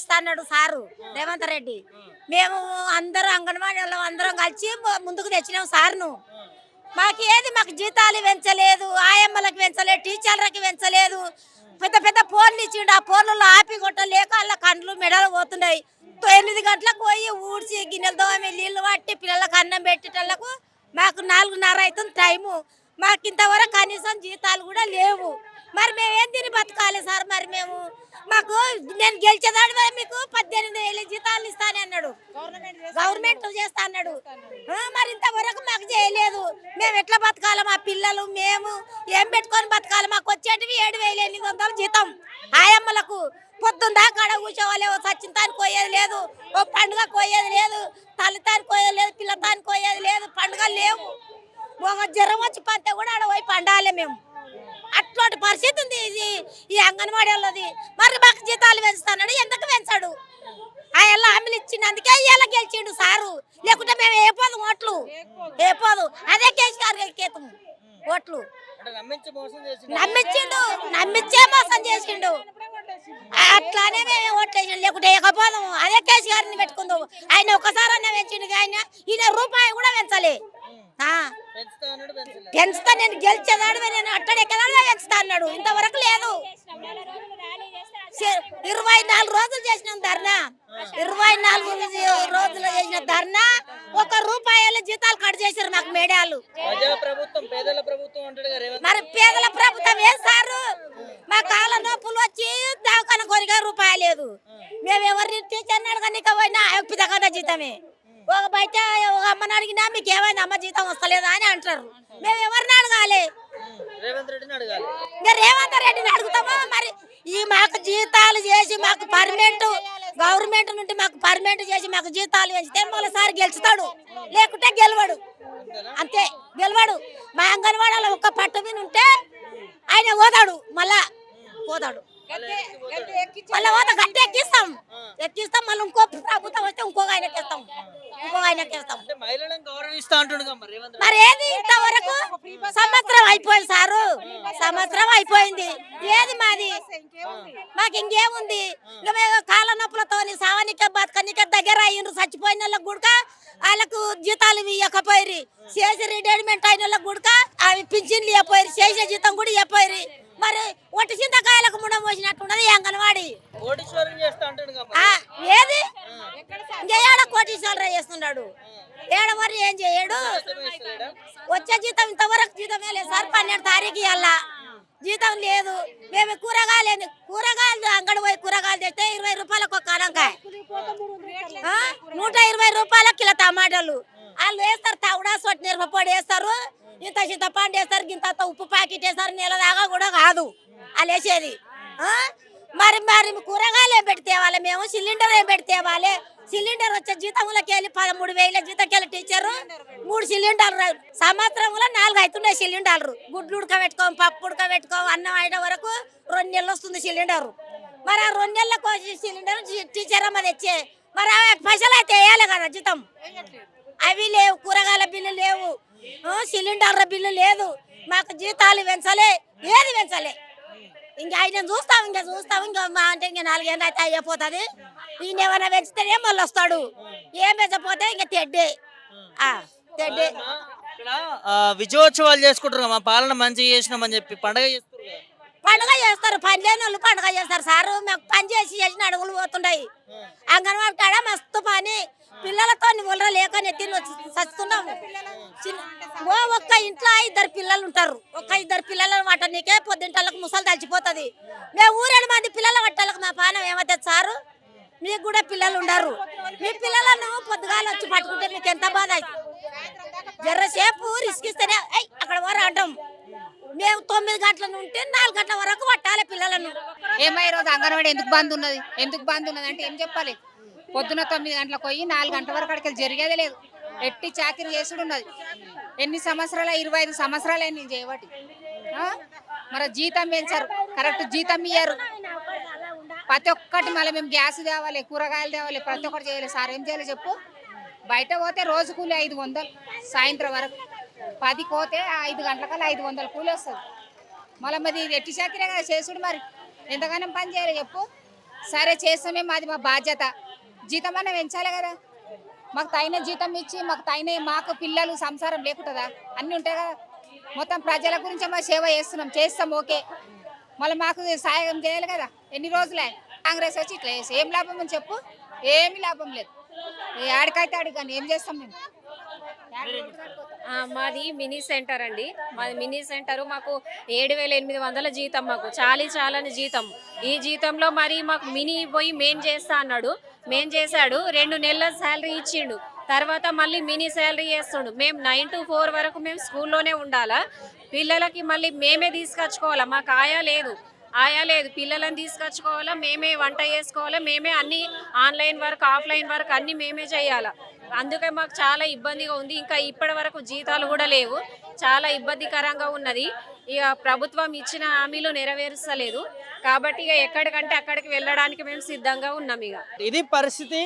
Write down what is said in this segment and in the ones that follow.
పెంచుతాడు sir Revanth Reddy. మేము అందరూ అంగన్వాడీ వాళ్ళం అందరం కలిసి ముందుకు తెచ్చినాం సార్ను. మాకు జీతాలు పెంచలేదు, ఆయమ్మలకు పెంచలేదు, టీచర్లకి పెంచలేదు. పెద్ద పెద్ద ఫోన్లు ఇచ్చిండు. ఆ ఫోన్లలో ఆపి కొట్టలేక వాళ్ళ కండ్లు మెడలు పోతున్నాయి. 9 గంటలకు పోయి ఊడ్చి గిన్నెలు తోమి నీళ్లు పట్టి పిల్లలకు అన్నం పెట్టేటోళ్లకు మాకు 4:30 అవుతుంది టైము. మాకు ఇంతవరకు కనీసం జీతాలు కూడా లేవు. మరి మేము ఏం తిని బతకాలి సార్? మరి మాకు నేను గెలిచేదాడు మీకు 18,000 జీతాలు ఇస్తాను అన్నాడు, గవర్నమెంట్ చేస్తా అన్నాడు. మరి ఇంతవరకు మాకు చేయలేదు. మేము ఎట్లా బతకాలి? మా పిల్లలు మేము ఏం పెట్టుకొని బతకాలి? మాకు వచ్చేటివి 7,800 జీతం. ఆయమ్మలకు పొద్దున్న దాకా అడ కూర్చోవాలి. ఓ సచ్చింతానికి పోయేది లేదు, ఓ పండుగ పోయేది లేదు, తల్లితానికి పోయేది లేదు, పిల్లతానికి పోయేది లేదు, పండుగలు లేవు. ఒక జ్వరం వచ్చి పంతే కూడా ఆడ పోయి పండాలి మేము. అట్లాంటి పరిస్థితి ఉంది ఈ అంగన్వాడీ వాళ్ళది. మరి మాకు జీతాలు పెంచుతాడు, ఎందుకు పెంచాడు? ఆయన హామీలు ఇచ్చినందుకే ఇలా గెలిచిండు సారు. లేకుంటే మేము వేయపోదు ఓట్లు, వేయపోదు. అదే కేసీఆర్ ఎక్కేతాము ఓట్లు. నమ్మించే మోసం చేసిండు. అట్లానే మేము ఓట్లు వేసిండు, లేకుంటే వేయకపోదాము. అదే కేసీఆర్ని పెట్టుకుందాం. ఆయన ఒకసారి అన్న పెంచిండు, ఆయన ఈయన రూపాయి కూడా పెంచలే. పెంచుతా, నేను గెలిచేదాడు, నేను అట్టడెక్కదాడు పెంచుతా అన్నాడు. ఇంతవరకు లేదు. 24 రోజులు చేసినాం ధర్నా. 24 రోజులు చేసిన ధర్నా. 1 రూపాయల జీతాలు కట్ చేశారు మాకు మేడాలు. మరి పేదల ప్రభుత్వం వేస్తారు. మా కాళ్ళ నొప్పులు వచ్చి దావకాన కొనిగా రూపాయి లేదు. మేము ఎవరిని టీచర్ని అడగనిక పోయినా పిదకన్నా జీతమే. ఒక బయట ఒక అమ్మని అడిగినా మీకు ఏమైనా అమ్మ జీతం వస్తలేదా అని అంటారు. మేము ఎవరిని అడగాలి? రేవంత్ రెడ్డిని అడుగుతామా? మరి మాకు జీతాలు చేసి మాకు పర్మనెంట్ గవర్నమెంట్ నుండి మాకు పర్మనెంట్ చేసి మాకు జీతాలు పెంచితే మరోసారి గెలుస్తాడు, లేకుంటే గెలవడు. అంతే, గెలవడు. మా అంగన్వాడలో ఒక్క పట్టు మీద ఉంటే ఆయన పోతాడు, మళ్ళా పోతాడు. మళ్ళీ గట్టి ఎక్కిస్తాం మళ్ళీ ఇంకో ప్రభుత్వం వస్తే ఇంకొక ఆయనకేస్తాం. మరి ఏది ఇంతవరకు? సంవత్సరం అయిపోయింది సారు, సంవత్సరం అయిపోయింది. ఏది మాది? మాకు ఇంకేముంది? కాళ్ళ నొప్పులతో సావనికే బతకనికే దగ్గర అయ్యిండ్రు. చచ్చిపోయిన వాళ్ళకి గుడక వాళ్ళకు జీతాలు ఇవ్వకపోయి, చేసి రిటైర్మెంట్ అయిన వాళ్ళకి గుడక అవి పింఛన్లు ఇవ్వపోయి, చేసే జీతం కూడా ఇవ్వపోయి. మరి ఒట్టి చింతకాయలకు ముడం పోసినట్టున్నది అంగన్వాడి. ఏది ఏడ కోటీశ్వర చేస్తున్నాడు? ఏడవరి ఏం చేయడు? వచ్చే జీతం ఇంతవరకు జీతమే లేదు సార్. 12 తారీఖు ఇవ్వాలా జీతం లేదు. మేము కూరగాయలు అంగడి పోయి కూరగాయలు తెస్తే 20 రూపాయలకు ఒక కారంకాయ, 120 రూపాయలకు కిలో టమాటాలు. వాళ్ళు వేస్తారు తవుడా సొట్టి మిరపపొడి వేస్తారు, ఇంత చింతపండు వేస్తారు, ఇంత ఉప్పు ప్యాకెట్ వేస్తారు. నెల దాకా కూడా కాదు వాళ్ళు వేసేది. మరి కూరగాయలు ఏం పెడితే వాళ్ళ మేము సిలిండర్ ఏం పెడితే వాళ్ళే. సిలిండర్ వచ్చే జీతంలోకి వెళ్ళి 13,000 జీతంకి వెళ్ళి టీచరు 3 సిలిండర్లు సంవత్సరంలో 4 అవుతున్నాయి సిలిండర్లు. గుడ్లు ఉడకబెట్టుకోం, పప్పు ఉడకబెట్టుకోం, అన్నం అయిన వరకు 2 నెలలు వస్తుంది సిలిండరు. మరి ఆ 2 నెలలకు సిలిండర్ టీచర్ అమ్మ తెచ్చే. మరి పైసలు అయితే వేయాలి కదా జీతం. అవి లేవు, కూరగాయల బిల్లు లేవు, సిలిండర్ల బిల్లు లేదు. మాకు జీతాలు పెంచలే, ఏది పెంచలే. ఇంకా ఆయన చూస్తాం ఇంకా మా అంటే ఇంకా 4 ఏళ్ళు అయితే అయిపోతుంది. ఈయన ఏమైనా పెంచితేనే మళ్ళీ వస్తాడు, ఏం పెంచపోతే ఇంకా తెడ్డే. విజయోత్సవాలు చేసుకుంటారు, మా పాలన మంచిగా చేసినామని చెప్పి పండుగ చేస్తారు. పని లేని వాళ్ళు పండుగ చేస్తారు సారు. మేము పని చేసిన అడుగులు పోతుంటాయి. అంగన్వాడి కాడ మస్తు పని. పిల్లలతో ఊళ్ళో లేక నెత్తి చస్తున్నాము. ఒక్క ఇంట్లో 2 పిల్లలు ఉంటారు. 2 పిల్లలను పట్టనీకే పొద్దుంటలకు ముసలు తడిచిపోతుంది. మేము 3 మంది పిల్లల పట్టాలకు మా పానం ఏమైతే సారు? మీకు కూడా పిల్లలు ఉండరు. మీ పిల్లలను పొద్దుగాలు వచ్చి పట్టుకుంటే మీకు ఎంత బాధ అవుతుంది? జర్రసేపు రిస్క్ ఇస్తేనే అక్కడ వరకు అంటాం. మేము 9 గంటల నుండి 4 గంటల వరకు పట్టాలి పిల్లలను. ఈ రోజు అంగన్వాడీ ఎందుకు బంద్ ఉన్నది అంటే ఏం చెప్పాలి? పొద్దున 9 గంటలకు పోయి 4 గంటల వరకు అక్కడికి జరిగేదే లేదు. ఎట్టి చాకరీ చేసుడు ఉన్నది. ఎన్ని సంవత్సరాలు? 25 సంవత్సరాలు నేను చేయబట్టి. మరి జీతం పెంచారు, కరెక్ట్ జీతం ఇయ్యారు. ప్రతి ఒక్కటి మళ్ళీ మేము గ్యాస్ తేవాలి, కూరగాయలు తేవాలి, ప్రతి ఒక్కటి చేయాలి. సార్ ఏం చేయాలి చెప్పు? బయట పోతే రోజు కూలి 500, సాయంత్రం వరకు 10కి పోతే 5 గంటలకల్లా 500 కూలి వస్తుంది. మళ్ళీ మరి ఎట్టి చాకరీ కదా చేసుడు. మరి ఎంతగానో పని చేయాలి చెప్పు? సరే చేస్తామే, మాది మా బాధ్యత. జీతం అన్న పెంచాలి కదా, మాకు తగిన జీతం ఇచ్చి మాకు పిల్లలు సంసారం లేకుంటుందా? అన్నీ ఉంటాయి కదా. మొత్తం ప్రజల గురించి మా సేవ చేస్తాం ఓకే, మళ్ళీ మాకు సాయం చేయాలి కదా. ఎన్ని రోజులే కాంగ్రెస్ వచ్చి ఇట్లా చేసి ఏం లాభం అని చెప్పు? ఏమీ లాభం లేదు. ఆడికైతే ఆడి కానీ ఏం చేస్తాం మేము? మాది మినీ సెంటర్ అండి. మాది మినీ సెంటర్. మాకు 7,800 జీతం, మాకు చాలని జీతం. ఈ జీతంలో మరి మాకు మినీ పోయి మెయిన్ చేస్తా అన్నాడు, మెయిన్ చేశాడు. 2 నెలల శాలరీ ఇచ్చిండు, తర్వాత మళ్ళీ మినీ శాలరీ చేస్తుండు. మేము 9 to 4 వరకు మేము స్కూల్లోనే ఉండాలా, పిల్లలకి మళ్ళీ మేమే తీసుకొచ్చుకోవాలా. మాకు ఆయా లేదు, పిల్లలని తీసుకొచ్చుకోవాలా, మేమే వంట చేసుకోవాలా, మేమే అన్ని ఆన్లైన్ వర్క్ ఆఫ్లైన్ వర్క్ అన్నీ మేమే చేయాలా. అందుకే మాకు చాలా ఇబ్బందిగా ఉంది. ఇంకా ఇప్పటి వరకు జీతాలు కూడా లేవు, చాలా ఇబ్బందికరంగా ఉన్నది. ఇక ప్రభుత్వం ఇచ్చిన హామీలు నెరవేర్చలేదు కాబట్టి ఇక ఎక్కడికంటే అక్కడికి వెళ్ళడానికి మేము సిద్ధంగా ఉన్నాం. ఇక ఇది పరిస్థితి.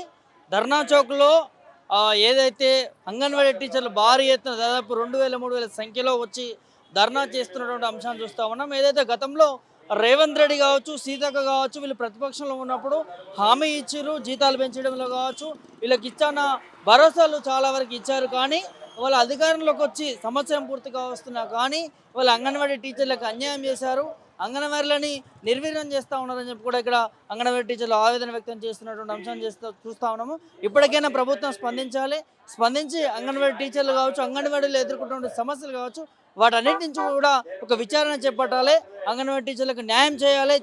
ధర్నా చౌక్లో ఏదైతే అంగన్వాడీ టీచర్లు భారీ ఎత్తున దాదాపు 2,000-3,000 సంఖ్యలో వచ్చి ధర్నా చేస్తున్నటువంటి అంశాన్ని చూస్తూ ఉన్నాం. ఏదైతే గతంలో రేవంత్ రెడ్డి కావచ్చు, సీతక్క కావచ్చు, వీళ్ళు ప్రతిపక్షంలో ఉన్నప్పుడు హామీ ఇచ్చారు, జీతాలు పెంచడంలో కావచ్చు, వీళ్ళకి ఇచ్చిన భరోసాలు చాలా వరకు ఇచ్చారు. కానీ వాళ్ళ అధికారంలోకి వచ్చి సంవత్సరం పూర్తిగా వస్తున్నా కానీ వాళ్ళు అంగన్వాడీ టీచర్లకు అన్యాయం చేశారు, అంగన్వాడీలని నిర్వీర్యం చేస్తూ ఉన్నారని చెప్పి కూడా ఇక్కడ అంగన్వాడీ టీచర్లు ఆవేదన వ్యక్తం చేస్తున్నటువంటి అంశాన్ని చూస్తూ ఉన్నాము. ఇప్పటికైనా ప్రభుత్వం స్పందించి అంగన్వాడీ టీచర్లు కావచ్చు, అంగన్వాడీలు ఎదుర్కొంటున్న సమస్యలు కావచ్చు, వాటన్నిటి నుంచి కూడా ఒక విచారణ చేపట్టాలి, అంగన్వాడీ టీచర్లకు న్యాయం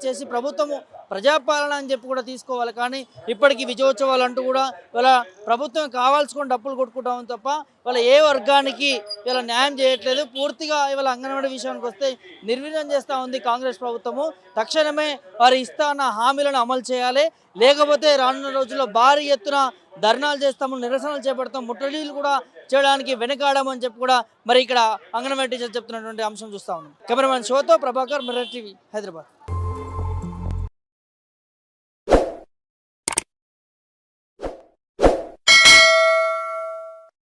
చేసి ప్రభుత్వము ప్రజాపాలన అని చెప్పి కూడా తీసుకోవాలి. కానీ ఇప్పటికీ విజయోత్సవాలు అంటూ కూడా వాళ్ళ ప్రభుత్వం కావాల్సుకొని డప్పులు కొట్టుకుంటామని తప్ప వాళ్ళ ఏ వర్గానికి ఇలా న్యాయం చేయట్లేదు. పూర్తిగా ఇవాళ అంగన్వాడీ విషయానికి వస్తే నిర్వీర్యం చేస్తూ ఉంది కాంగ్రెస్ ప్రభుత్వము. తక్షణమే వారి ఇస్తాన్న హామీలను అమలు చేయాలి, లేకపోతే రానున్న రోజుల్లో భారీ ఎత్తున ధర్నాలు చేస్తాము, నిరసనలు చేపడతాం, ముట్టడీలు కూడా చేయడానికి వెనకాడమని చెప్పి కూడా మరి ఇక్కడ అంగన్వాడీ టీచర్ చెప్తున్నటువంటి అంశం చూస్తా ఉన్నాం. కెమెరామెన్ షోతో ప్రభాకర్, మిర్రర్ టీవీ, హైదరాబాద్.